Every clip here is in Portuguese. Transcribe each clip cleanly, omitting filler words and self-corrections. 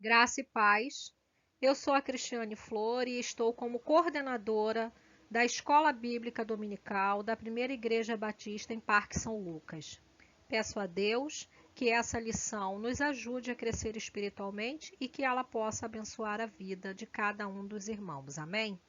Graça e paz. Eu sou a Cristiane Flor e estou como coordenadora da Escola Bíblica Dominical da Primeira Igreja Batista em Parque São Lucas. Peço a Deus que essa lição nos ajude a crescer espiritualmente e que ela possa abençoar a vida de cada um dos irmãos. Amém?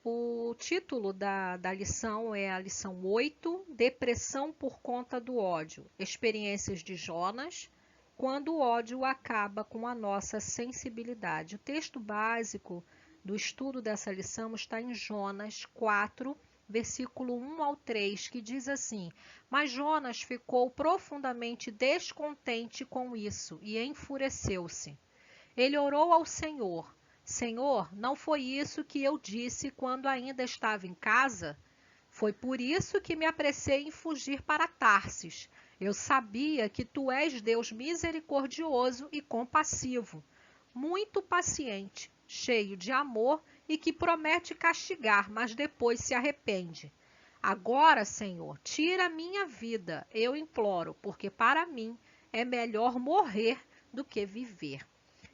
O título da lição é a lição 8, Depressão por conta do ódio. Experiências de Jonas, quando o ódio acaba com a nossa sensibilidade. O texto básico do estudo dessa lição está em Jonas 4, versículo 1 ao 3, que diz assim: Mas Jonas ficou profundamente descontente com isso e enfureceu-se. Ele orou ao Senhor: Senhor, não foi isso que eu disse quando ainda estava em casa? Foi por isso que me apressei em fugir para Tarsis. Eu sabia que tu és Deus misericordioso e compassivo, muito paciente, cheio de amor e que promete castigar, mas depois se arrepende. Agora, Senhor, tira a minha vida, eu imploro, porque para mim é melhor morrer do que viver.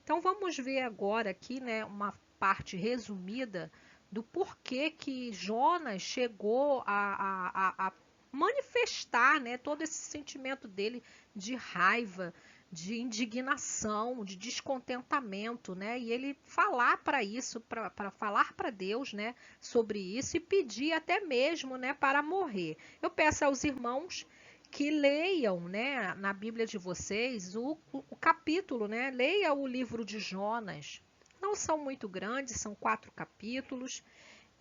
Então vamos ver agora aqui, né, uma parte resumida do porquê que Jonas chegou a manifestar, né, todo esse sentimento dele de raiva, de indignação, de descontentamento, né? E ele falar para isso, para falar para Deus, né, sobre isso e pedir até mesmo, né, para morrer. Eu peço aos irmãos que leiam, né, na Bíblia de vocês o capítulo, né? Leia o livro de Jonas. Não são muito grandes, são 4 capítulos.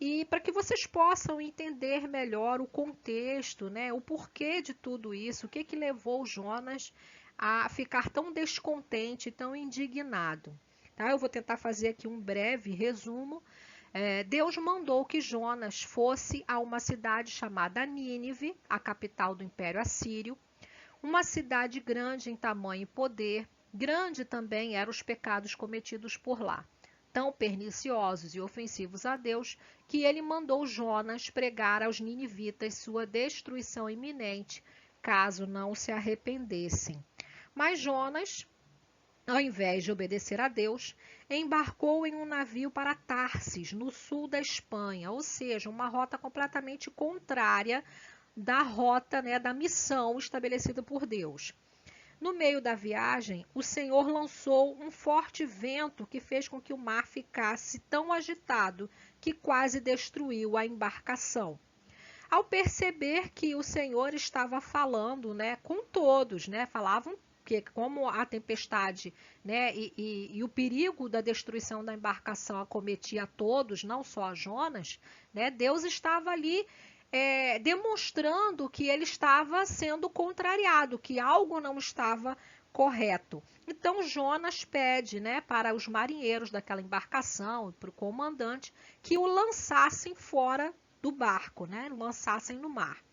E para que vocês possam entender melhor o contexto, né, o porquê de tudo isso, o que que levou Jonas a ficar tão descontente, tão indignado. Tá? Eu vou tentar fazer aqui um breve resumo. Deus mandou que Jonas fosse a uma cidade chamada Nínive, a capital do Império Assírio, uma cidade grande em tamanho e poder, grande também eram os pecados cometidos por lá, tão perniciosos e ofensivos a Deus, que ele mandou Jonas pregar aos ninivitas sua destruição iminente, caso não se arrependessem. Mas Jonas, ao invés de obedecer a Deus, embarcou em um navio para Tarsis, no sul da Espanha, ou seja, uma rota completamente contrária da rota, né, da missão estabelecida por Deus. No meio da viagem, o Senhor lançou um forte vento que fez com que o mar ficasse tão agitado que quase destruiu a embarcação. Ao perceber que o Senhor estava falando, né, com todos, né, falavam que como a tempestade, né, e o perigo da destruição da embarcação acometia a todos, não só a Jonas, né, Deus estava ali demonstrando que ele estava sendo contrariado, que algo não estava correto. Então Jonas pede, né, para os marinheiros daquela embarcação, para o comandante, que o lançassem fora do barco, né, lançassem no mar.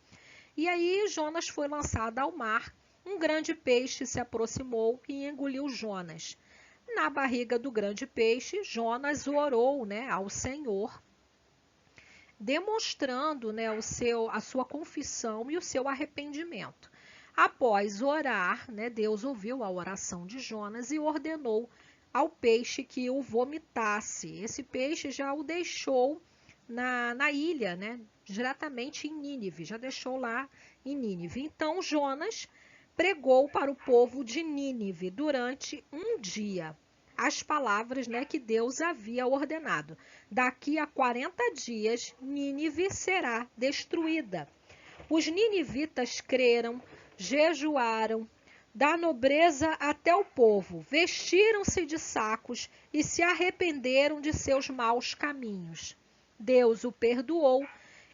E aí Jonas foi lançado ao mar. Um grande peixe se aproximou e engoliu Jonas. Na barriga do grande peixe, Jonas orou, né, ao Senhor, demonstrando, né, a sua confissão e o seu arrependimento. Após orar, né, Deus ouviu a oração de Jonas e ordenou ao peixe que o vomitasse. Esse peixe já o deixou na ilha, né, diretamente em Nínive, já deixou lá em Nínive. Então Jonas pregou para o povo de Nínive durante um dia as palavras, né, que Deus havia ordenado. Daqui a 40 dias, Nínive será destruída. Os ninivitas creram, jejuaram, da nobreza até o povo, vestiram-se de sacos e se arrependeram de seus maus caminhos. Deus o perdoou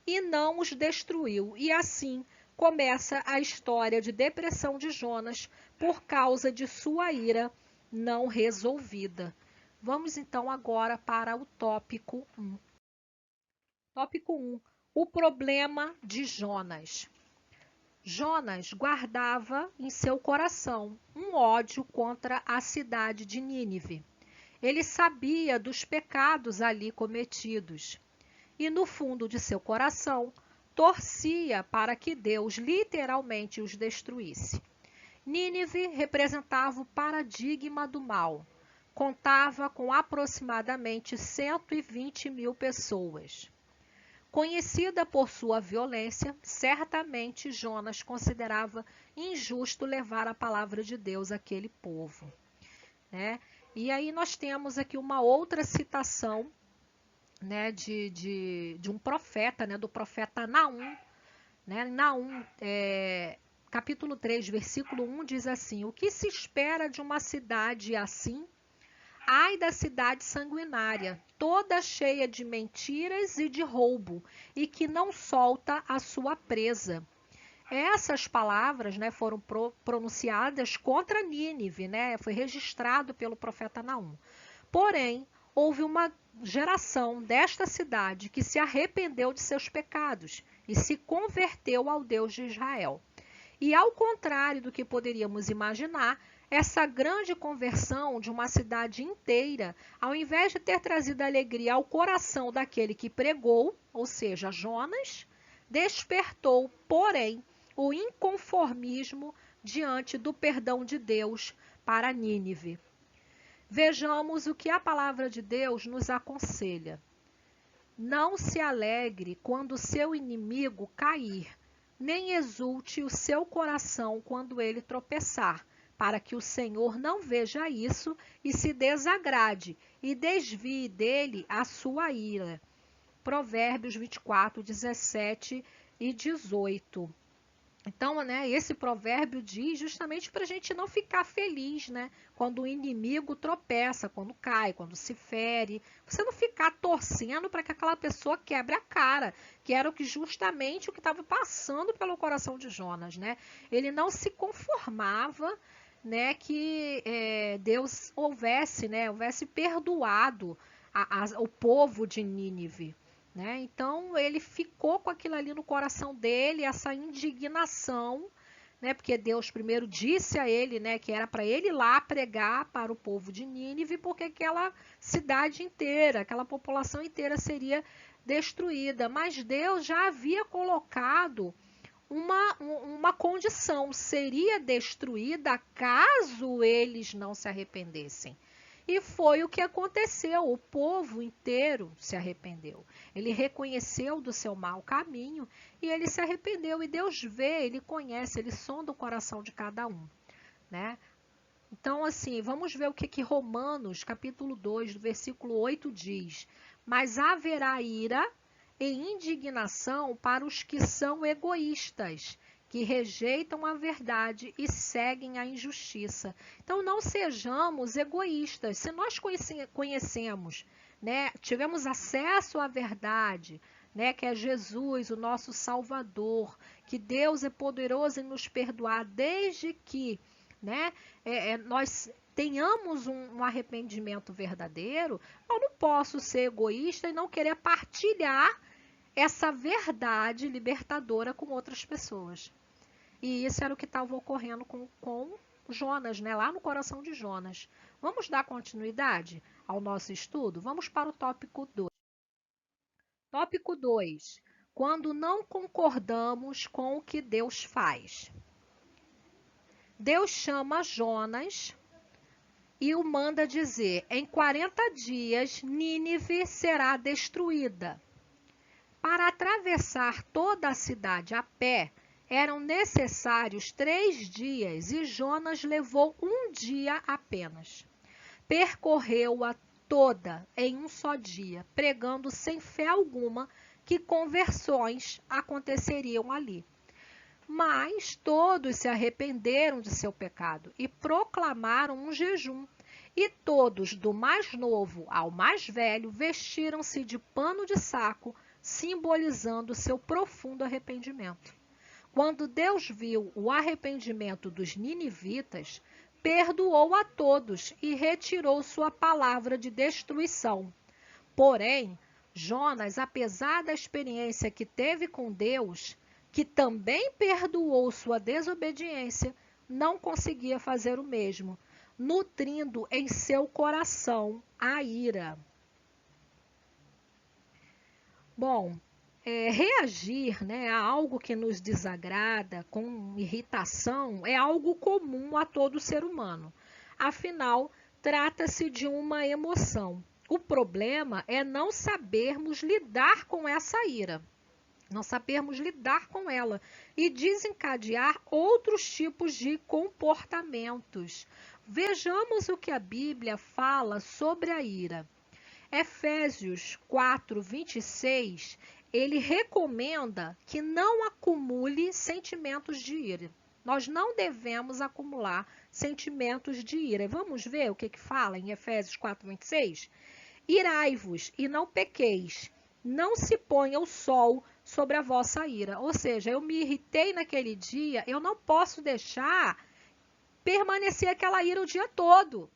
e não os destruiu, e assim começa a história de depressão de Jonas por causa de sua ira não resolvida. Vamos então agora para o tópico 1. Tópico 1. O problema de Jonas. Jonas guardava em seu coração um ódio contra a cidade de Nínive. Ele sabia dos pecados ali cometidos e, no fundo de seu coração, torcia para que Deus literalmente os destruísse. Nínive representava o paradigma do mal. contava com aproximadamente 120 mil pessoas. Conhecida por sua violência, certamente Jonas considerava injusto levar a palavra de Deus àquele povo, né? E aí nós temos aqui uma outra citação, né, de um profeta, né, do profeta Naum, né? Naum, capítulo 3, versículo 1 diz assim: o que se espera de uma cidade assim? Ai da cidade sanguinária, toda cheia de mentiras e de roubo, e que não solta a sua presa. Essas palavras, né, foram pronunciadas contra Nínive, né? Foi registrado pelo profeta Naum. Porém, houve uma geração desta cidade que se arrependeu de seus pecados e se converteu ao Deus de Israel. E ao contrário do que poderíamos imaginar, essa grande conversão de uma cidade inteira, ao invés de ter trazido alegria ao coração daquele que pregou, ou seja, Jonas, despertou, porém, o inconformismo diante do perdão de Deus para Nínive. Vejamos o que a palavra de Deus nos aconselha. Não se alegre quando seu inimigo cair, nem exulte o seu coração quando ele tropeçar, para que o Senhor não veja isso e se desagrade e desvie dele a sua ira. Provérbios 24, 17 e 18. Então, né, esse provérbio diz justamente para a gente não ficar feliz, né? Quando o inimigo tropeça, quando cai, quando se fere. Você não ficar torcendo para que aquela pessoa quebre a cara, que era justamente o que estava passando pelo coração de Jonas, né? Ele não se conformava, né, que Deus houvesse perdoado o povo de Nínive. Né? Então ele ficou com aquilo ali no coração dele, essa indignação, né? Porque Deus primeiro disse a ele, né, que era para ele ir lá pregar para o povo de Nínive, porque aquela cidade inteira, aquela população inteira seria destruída. Mas Deus já havia colocado uma condição: seria destruída caso eles não se arrependessem. E foi o que aconteceu, o povo inteiro se arrependeu. Ele reconheceu do seu mau caminho e ele se arrependeu. E Deus vê, ele conhece, ele sonda o coração de cada um, né? Então, assim, vamos ver o que Romanos, capítulo 2, do versículo 8 diz. Mas haverá ira e indignação para os que são egoístas, que rejeitam a verdade e seguem a injustiça. Então, não sejamos egoístas. Se nós conhecemos, né, tivemos acesso à verdade, né, que é Jesus, o nosso Salvador, que Deus é poderoso em nos perdoar, desde que, né, nós tenhamos um arrependimento verdadeiro, eu não posso ser egoísta e não querer partilhar essa verdade libertadora com outras pessoas. E isso era o que estava ocorrendo com Jonas, né? Lá no coração de Jonas. Vamos dar continuidade ao nosso estudo? Vamos para o tópico 2. Tópico 2. Quando não concordamos com o que Deus faz. Deus chama Jonas e o manda dizer: em 40 dias Nínive será destruída. Para atravessar toda a cidade a pé, eram necessários 3 dias e Jonas levou 1 dia apenas. Percorreu-a toda em um só dia, pregando sem fé alguma que conversões aconteceriam ali. Mas todos se arrependeram de seu pecado e proclamaram um jejum. E todos, do mais novo ao mais velho, vestiram-se de pano de saco, simbolizando seu profundo arrependimento. Quando Deus viu o arrependimento dos ninivitas, perdoou a todos e retirou sua palavra de destruição. Porém, Jonas, apesar da experiência que teve com Deus, que também perdoou sua desobediência, não conseguia fazer o mesmo, nutrindo em seu coração a ira. Bom, reagir, né, a algo que nos desagrada com irritação é algo comum a todo ser humano. Afinal, trata-se de uma emoção. O problema é não sabermos lidar com essa ira, não sabermos lidar com ela e desencadear outros tipos de comportamentos. Vejamos o que a Bíblia fala sobre a ira. Efésios 4:26, ele recomenda que não acumule sentimentos de ira. Nós não devemos acumular sentimentos de ira. Vamos ver o que fala em Efésios 4:26? Irai-vos e não pequeis, não se ponha o sol sobre a vossa ira. Ou seja, eu me irritei naquele dia, eu não posso deixar permanecer aquela ira o dia todo.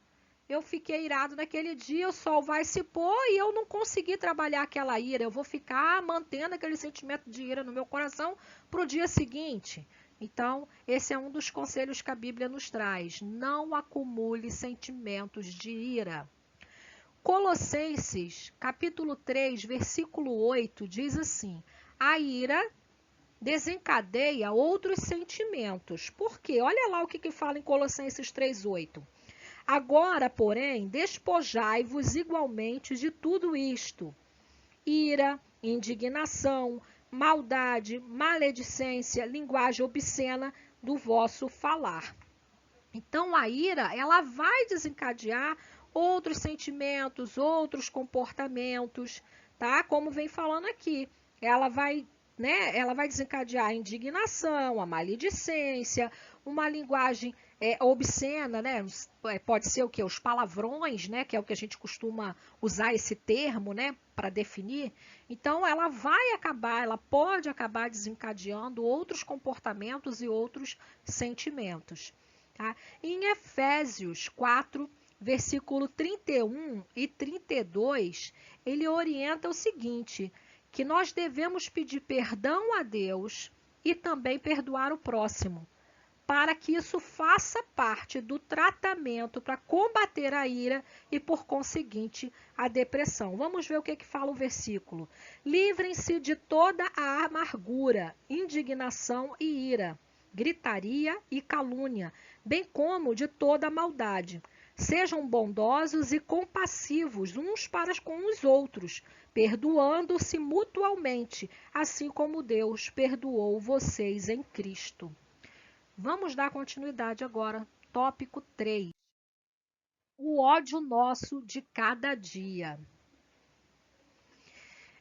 Eu fiquei irado naquele dia, o sol vai se pôr e eu não consegui trabalhar aquela ira. Eu vou ficar mantendo aquele sentimento de ira no meu coração para o dia seguinte. Então, esse é um dos conselhos que a Bíblia nos traz. Não acumule sentimentos de ira. Colossenses, capítulo 3, versículo 8, diz assim: a ira desencadeia outros sentimentos. Por quê? Olha lá o que fala em Colossenses 3:8. Agora, porém, despojai-vos igualmente de tudo isto: ira, indignação, maldade, maledicência, linguagem obscena do vosso falar. Então, a ira, ela vai desencadear outros sentimentos, outros comportamentos, tá? Como vem falando aqui, ela vai desencadear a indignação, a maledicência, uma linguagem obscena, né? Pode ser o quê? Os palavrões, né? Que é o que a gente costuma usar esse termo, né? Para definir. Então, ela pode acabar desencadeando outros comportamentos e outros sentimentos. Tá? Em Efésios 4, versículo 31 e 32, ele orienta o seguinte: que nós devemos pedir perdão a Deus e também perdoar o próximo, para que isso faça parte do tratamento para combater a ira e, por conseguinte, a depressão. Vamos ver o que fala o versículo. Livrem-se de toda a amargura, indignação e ira, gritaria e calúnia, bem como de toda a maldade. Sejam bondosos e compassivos uns para com os outros, perdoando-se mutualmente, assim como Deus perdoou vocês em Cristo. Vamos dar continuidade agora. Tópico 3. O ódio nosso de cada dia.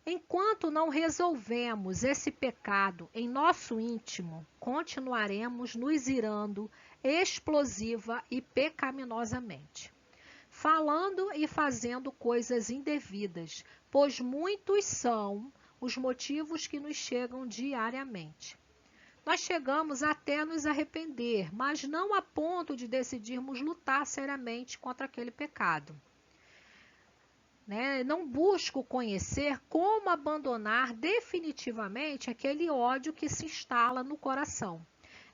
Enquanto não resolvemos esse pecado em nosso íntimo, continuaremos nos irando explosiva e pecaminosamente, falando e fazendo coisas indevidas, pois muitos são os motivos que nos chegam diariamente. Nós chegamos até a nos arrepender, mas não a ponto de decidirmos lutar seriamente contra aquele pecado. Não busco conhecer como abandonar definitivamente aquele ódio que se instala no coração.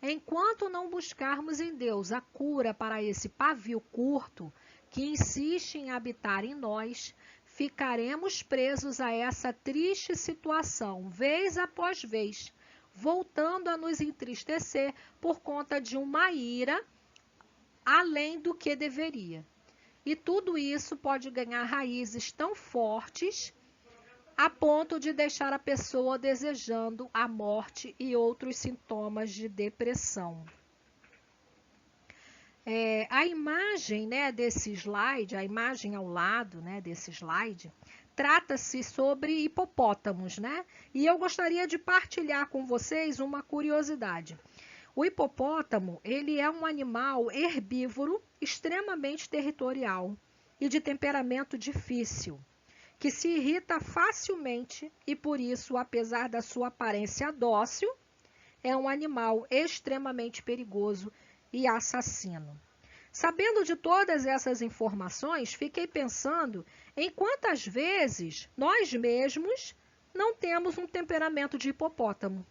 Enquanto não buscarmos em Deus a cura para esse pavio curto que insiste em habitar em nós, ficaremos presos a essa triste situação, vez após vez, voltando a nos entristecer por conta de uma ira além do que deveria. E tudo isso pode ganhar raízes tão fortes a ponto de deixar a pessoa desejando a morte e outros sintomas de depressão. A imagem desse slide, a imagem ao lado desse slide, trata-se sobre hipopótamos, E eu gostaria de partilhar com vocês uma curiosidade. O hipopótamo, ele é um animal herbívoro extremamente territorial e de temperamento difícil, que se irrita facilmente e por isso, apesar da sua aparência dócil, é um animal extremamente perigoso e assassino. Sabendo de todas essas informações, fiquei pensando em quantas vezes nós mesmos não temos um temperamento de hipopótamo.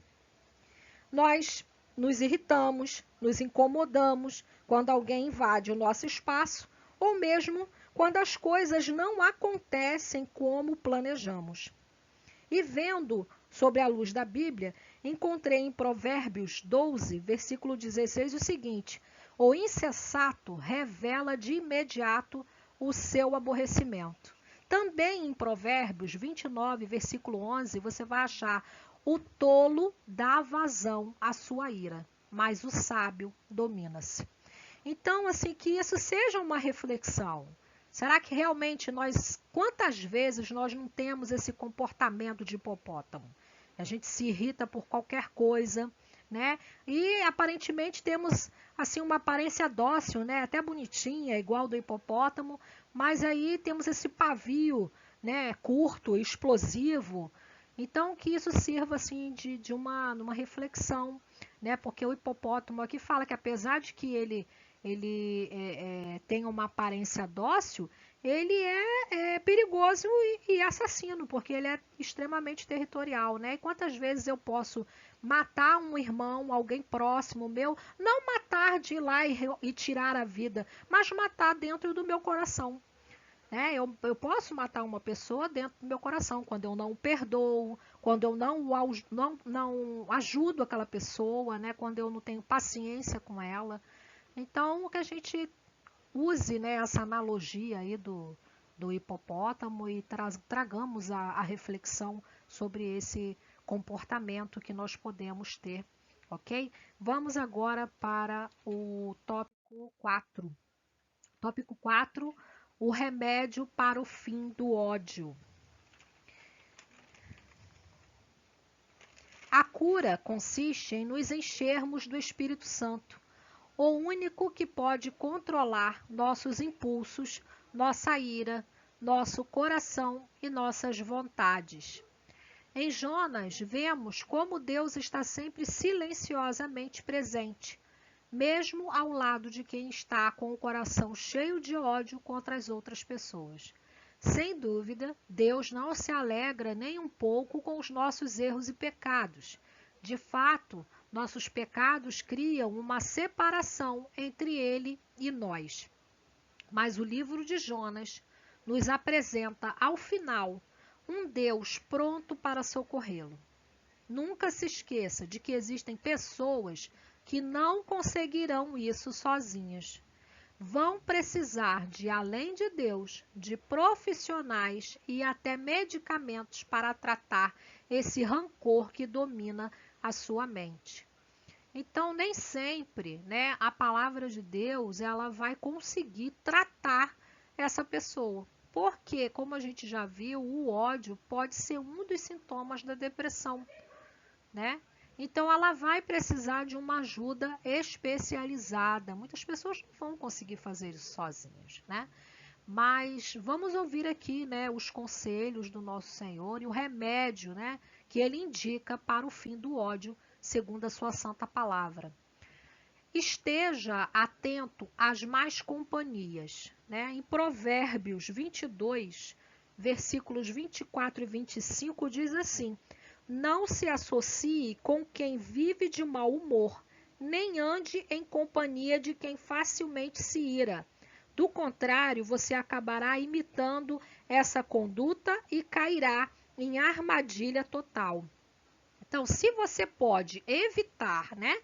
Nós nos irritamos, nos incomodamos quando alguém invade o nosso espaço ou mesmo quando as coisas não acontecem como planejamos. E vendo sobre a luz da Bíblia, encontrei em Provérbios 12, versículo 16, o seguinte: ou insensato revela de imediato o seu aborrecimento. Também em Provérbios 29, versículo 11, você vai achar: o tolo dá vazão à sua ira, mas o sábio domina-se. Então, assim, que isso seja uma reflexão. Será que realmente quantas vezes nós não temos esse comportamento de hipopótamo? A gente se irrita por qualquer coisa, né? E aparentemente temos assim uma aparência dócil, né? Até bonitinha, igual do hipopótamo, mas aí temos esse pavio, né? Curto, explosivo. Então que isso sirva assim de uma reflexão, né? Porque o hipopótamo aqui fala que apesar de que ele tem uma aparência dócil, ele é perigoso e assassino, porque ele é extremamente territorial, né? E quantas vezes eu posso matar um irmão, alguém próximo meu, não matar de ir lá e tirar a vida, mas matar dentro do meu coração. Né? Eu posso matar uma pessoa dentro do meu coração, quando eu não o perdoo, quando eu não ajudo aquela pessoa, né? Quando eu não tenho paciência com ela. Então, que a gente use, né, essa analogia aí do hipopótamo e tragamos a reflexão sobre esse comportamento que nós podemos ter, ok? Vamos agora para o tópico 4. Tópico 4, o remédio para o fim do ódio. A cura consiste em nos enchermos do Espírito Santo, o único que pode controlar nossos impulsos, nossa ira, nosso coração e nossas vontades. Em Jonas, vemos como Deus está sempre silenciosamente presente, mesmo ao lado de quem está com o coração cheio de ódio contra as outras pessoas. Sem dúvida, Deus não se alegra nem um pouco com os nossos erros e pecados. De fato, nossos pecados criam uma separação entre ele e nós. Mas o livro de Jonas nos apresenta, ao final, um Deus pronto para socorrê-lo. Nunca se esqueça de que existem pessoas que não conseguirão isso sozinhas. Vão precisar de, além de Deus, de profissionais e até medicamentos para tratar esse rancor que domina a sua mente. Então, nem sempre, né, a palavra de Deus ela vai conseguir tratar essa pessoa. Porque, como a gente já viu, o ódio pode ser um dos sintomas da depressão, né? Então, ela vai precisar de uma ajuda especializada. Muitas pessoas não vão conseguir fazer isso sozinhas, né? Mas vamos ouvir aqui, né, os conselhos do nosso Senhor e o remédio, né, que ele indica para o fim do ódio, segundo a sua santa palavra. Esteja atento às más companhias, né? Em Provérbios 22, versículos 24 e 25 diz assim: não se associe com quem vive de mau humor, nem ande em companhia de quem facilmente se ira. Do contrário, você acabará imitando essa conduta e cairá em armadilha total. Então, se você pode evitar, né,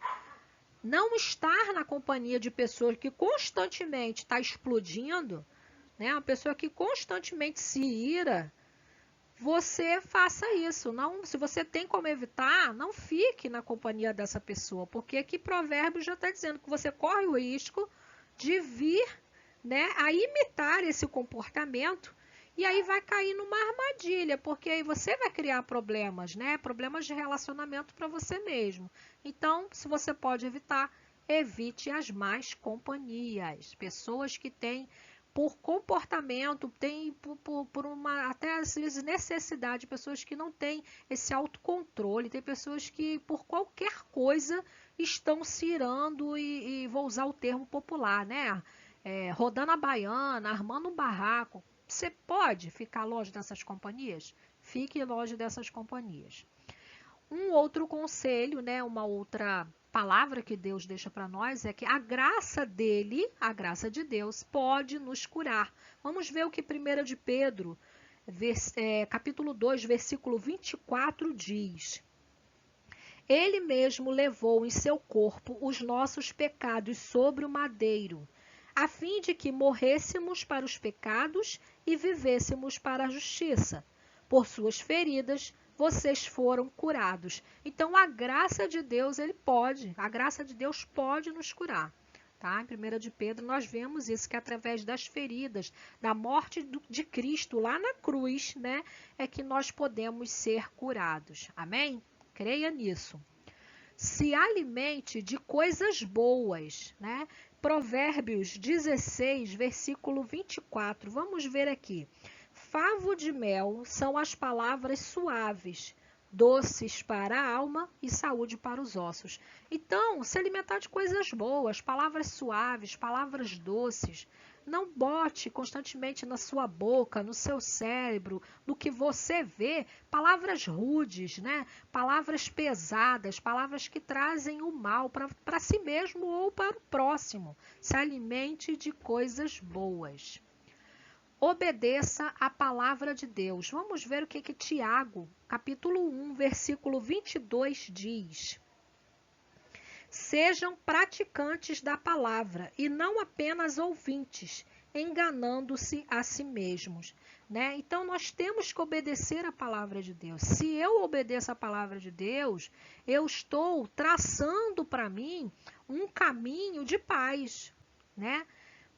não estar na companhia de pessoas que constantemente está explodindo, né, uma pessoa que constantemente se ira, você faça isso. Não, se você tem como evitar, não fique na companhia dessa pessoa, porque aqui Provérbios já está dizendo que você corre o risco de vir, né, a imitar esse comportamento e aí vai cair numa armadilha, porque aí você vai criar problemas, né, problemas de relacionamento para você mesmo. Então, se você pode evitar, evite as más companhias, pessoas que têm por comportamento, tem por uma até às vezes necessidade, pessoas que não têm esse autocontrole, tem pessoas que por qualquer coisa estão se irando e vou usar o termo popular, né? Rodando a baiana, armando um barraco. Você pode ficar longe dessas companhias? Fique longe dessas companhias. Um outro conselho, né, uma outra palavra que Deus deixa para nós é que a graça dele, a graça de Deus, pode nos curar. Vamos ver o que 1 de Pedro, capítulo 2, versículo 24 diz. Ele mesmo levou em seu corpo os nossos pecados sobre o madeiro, a fim de que morrêssemos para os pecados e vivêssemos para a justiça. Por suas feridas, vocês foram curados. Então, a graça de Deus, a graça de Deus pode nos curar. Tá? Em 1 de Pedro nós vemos isso, que através das feridas, da morte de Cristo lá na cruz, né, é que nós podemos ser curados. Amém? Creia nisso. Se alimente de coisas boas, né? Provérbios 16, versículo 24. Vamos ver aqui. Favo de mel são as palavras suaves, doces para a alma e saúde para os ossos. Então, se alimentar de coisas boas, palavras suaves, palavras doces. Não bote constantemente na sua boca, no seu cérebro, no que você vê, palavras rudes, né? Palavras pesadas, palavras que trazem o mal para si mesmo ou para o próximo. Se alimente de coisas boas. Obedeça a palavra de Deus. Vamos ver o que Tiago, capítulo 1, versículo 22 diz. Sejam praticantes da palavra e não apenas ouvintes, enganando-se a si mesmos. Né? Então, nós temos que obedecer a palavra de Deus. Se eu obedeço a palavra de Deus, eu estou traçando para mim um caminho de paz, né?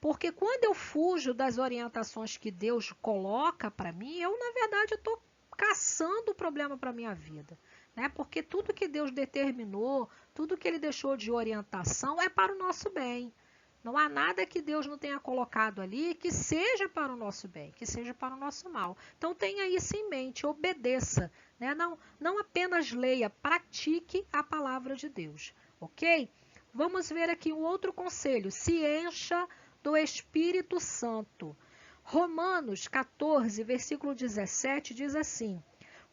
Porque quando eu fujo das orientações que Deus coloca para mim, eu, na verdade, estou caçando o problema para a minha vida. Né? Porque tudo que Deus determinou, tudo que Ele deixou de orientação é para o nosso bem. Não há nada que Deus não tenha colocado ali que seja para o nosso bem, que seja para o nosso mal. Então tenha isso em mente, obedeça. Né? Não apenas leia, pratique a palavra de Deus. Ok? Vamos ver aqui um outro conselho. Se encha do Espírito Santo. Romanos 14, versículo 17 diz assim: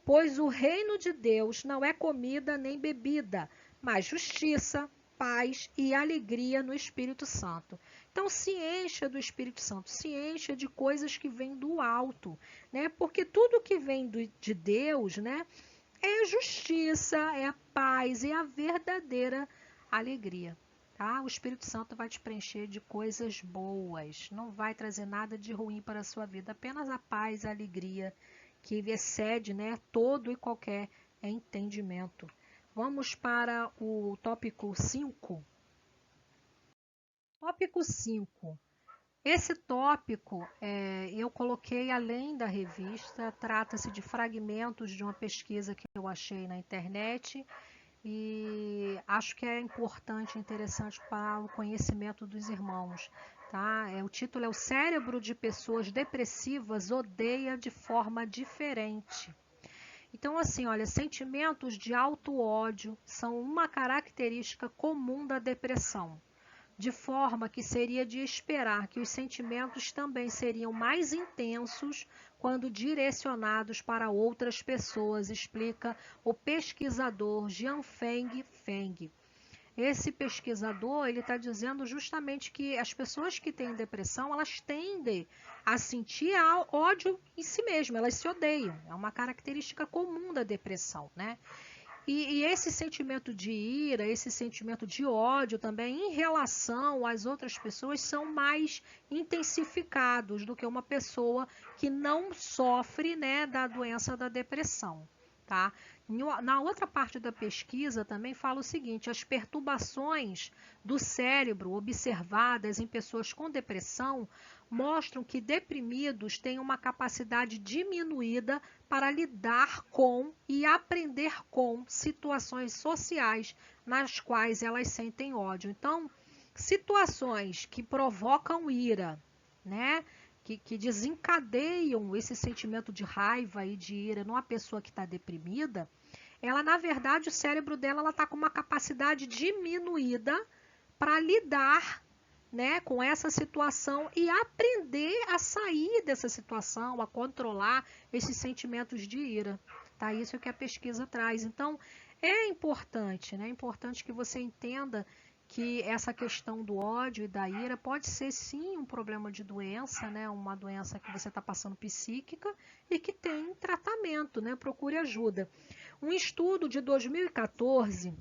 pois o reino de Deus não é comida nem bebida, mas justiça, paz e alegria no Espírito Santo. Então se encha do Espírito Santo, se encha de coisas que vêm do alto, né? Porque tudo que vem de Deus, né, é a justiça, é a paz, é a verdadeira alegria. Tá? O Espírito Santo vai te preencher de coisas boas, não vai trazer nada de ruim para a sua vida, apenas a paz, a alegria, que excede, né, todo e qualquer entendimento. Vamos para o tópico 5. Tópico 5. Esse tópico eu coloquei além da revista, trata-se de fragmentos de uma pesquisa que eu achei na internet e acho que é importante e interessante para o conhecimento dos irmãos. Tá? O título é O Cérebro de Pessoas Depressivas Odeia de Forma Diferente. Então, assim, olha, sentimentos de auto-ódio são uma característica comum da depressão, de forma que seria de esperar que os sentimentos também seriam mais intensos quando direcionados para outras pessoas, explica o pesquisador Jianfeng Feng. Esse pesquisador, ele está dizendo justamente que as pessoas que têm depressão, elas tendem a sentir ódio em si mesmas, elas se odeiam. É uma característica comum da depressão, né? E esse sentimento de ira, esse sentimento de ódio também em relação às outras pessoas são mais intensificados do que uma pessoa que não sofre, né, da doença da depressão. Tá? Na outra parte da pesquisa também fala o seguinte: as perturbações do cérebro observadas em pessoas com depressão mostram que deprimidos têm uma capacidade diminuída para lidar com e aprender com situações sociais nas quais elas sentem ódio. Então, situações que provocam ira, né? Que desencadeiam esse sentimento de raiva e de ira numa pessoa que está deprimida, ela, na verdade, o cérebro dela está com uma capacidade diminuída para lidar, né, com essa situação e aprender a sair dessa situação, a controlar esses sentimentos de ira. Tá? Isso é o que a pesquisa traz. Então, é importante, né? É importante que você entenda que essa questão do ódio e da ira pode ser sim um problema de doença, né? Uma doença que você está passando psíquica e que tem tratamento, né? Procure ajuda. Um estudo de 2014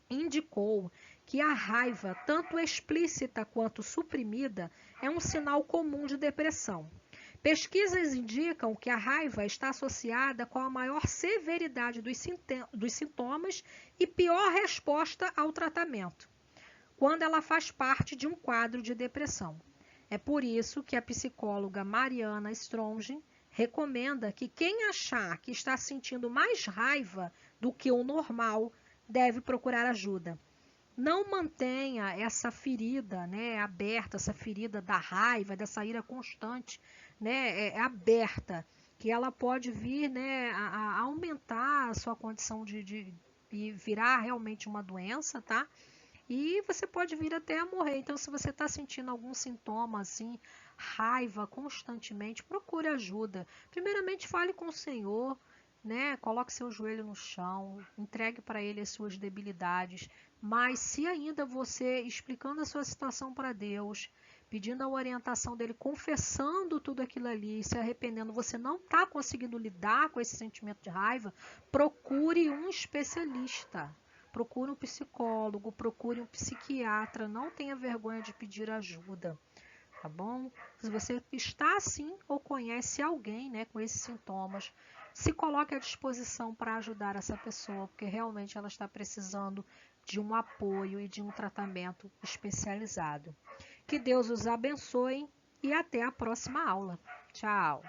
indicou que a raiva, tanto explícita quanto suprimida, é um sinal comum de depressão. Pesquisas indicam que a raiva está associada com a maior severidade dos sintomas e pior resposta ao tratamento, quando ela faz parte de um quadro de depressão. É por isso que a psicóloga Mariana Stronge recomenda que quem achar que está sentindo mais raiva do que o normal deve procurar ajuda. Não mantenha essa ferida, né, aberta, essa ferida da raiva, dessa ira constante, né, aberta, que ela pode vir, né, a aumentar a sua condição de virar realmente uma doença, tá? E você pode vir até a morrer. Então, se você está sentindo algum sintoma assim, raiva constantemente, procure ajuda. Primeiramente, fale com o Senhor, né? Coloque seu joelho no chão, entregue para Ele as suas debilidades. Mas se ainda você explicando a sua situação para Deus, pedindo a orientação dele, confessando tudo aquilo ali, se arrependendo, você não está conseguindo lidar com esse sentimento de raiva, procure um especialista. Procure um psicólogo, procure um psiquiatra, não tenha vergonha de pedir ajuda, tá bom? Se você está assim ou conhece alguém, né, com esses sintomas, se coloque à disposição para ajudar essa pessoa, porque realmente ela está precisando de um apoio e de um tratamento especializado. Que Deus os abençoe e até a próxima aula. Tchau!